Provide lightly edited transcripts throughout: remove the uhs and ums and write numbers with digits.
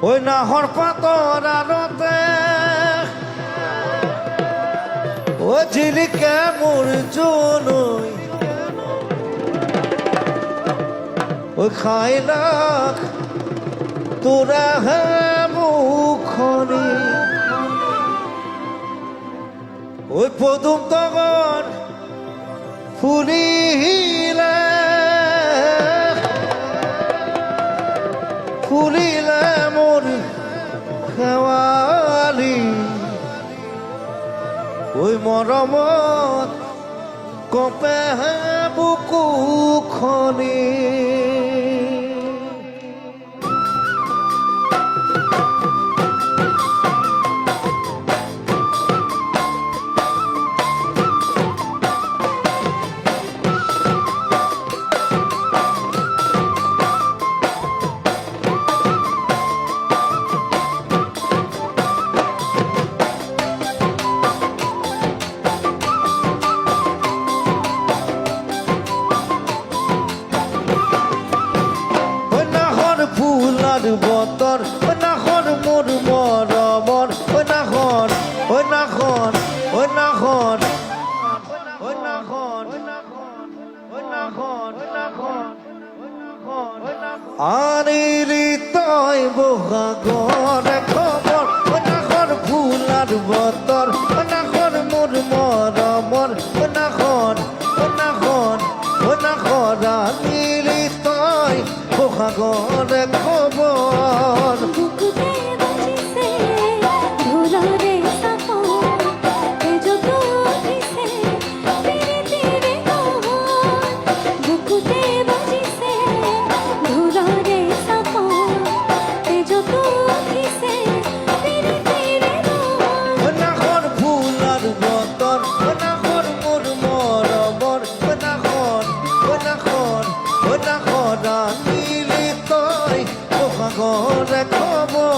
ওই নাহর পাতর আড়তে ও ঝিলিকে মোর জনই ওই খাই লাখ তোরা হে মুখনি ওই পদুম তগর ফুলিলে ফুলিলে মোর খেৱালি ওই মৰমত কপে বুকুখনি ফুলার বতর ওই নাখন মোর মরমর ওই নাখন ওই নাখন ওই নাখন ওই নাখন ওই নাখন আনিলি তই বহাগর খবর ওই নাখন ফুলার বতর ওই নাখন মোর মরমর ওই নাখন ওই নাখন ওই নাখন আনিলি তই বহাগর খবর করে খবর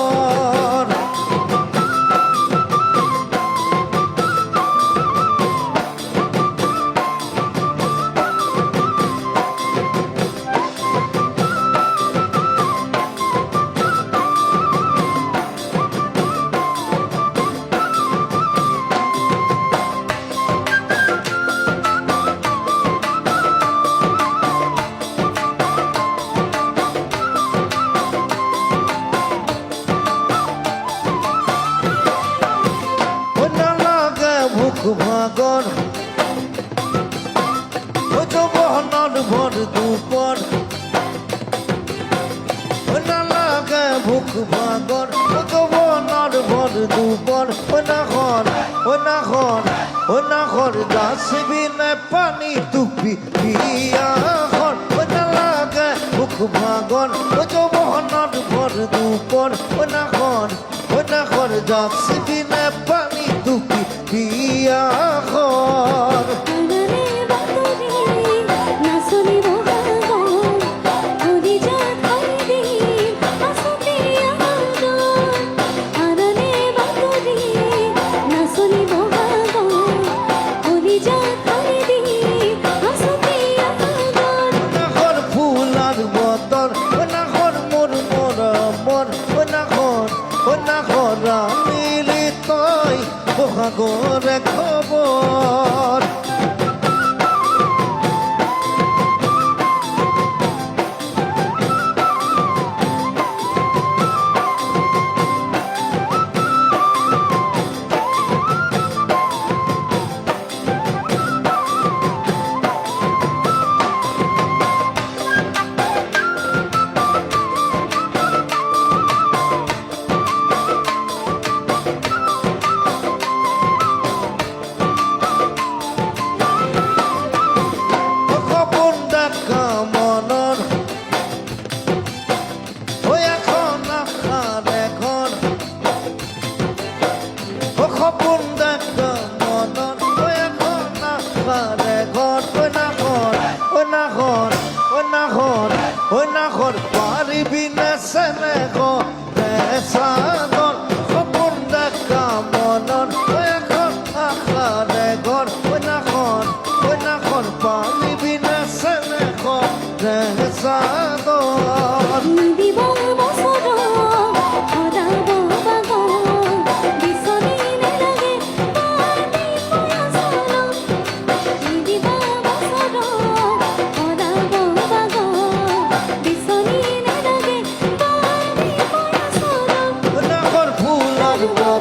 ভাগর ও যৌবনের ভর দুপর ও না লাগে ভুক ভাগর ও যৌবনের ভর দুপর ও নাখন ও নাখন ও নাখন ডাস্টবিনে পানি টুপি পিয়াখন ও না লাগে ভুক ভাগর ও যৌবনের ভর দুপর ও নাখন ডাস্টবিনে পানি টুপি পিয়াখন করে খবর পারিবি না সেনে গো সাগর খবর দেখা মনন এখন আখারে ঘর ওই নাখন পারিবি না সেনে গো সাগর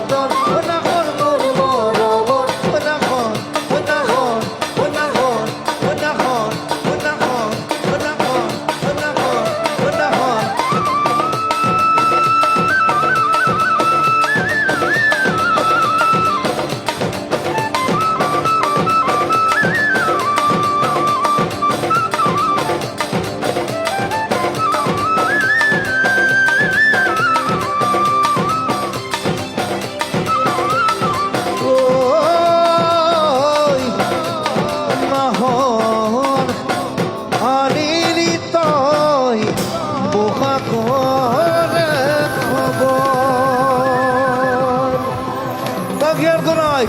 বদন ও নাখন মোর বরাবর ও নাখন ও নাখন ও নাখন ও নাখন ও নাখন ও নাখন ও নাখন ও নাখন ওই নাহন আনিলি তই বোকা করে খবর বাগিয়ার গোনাই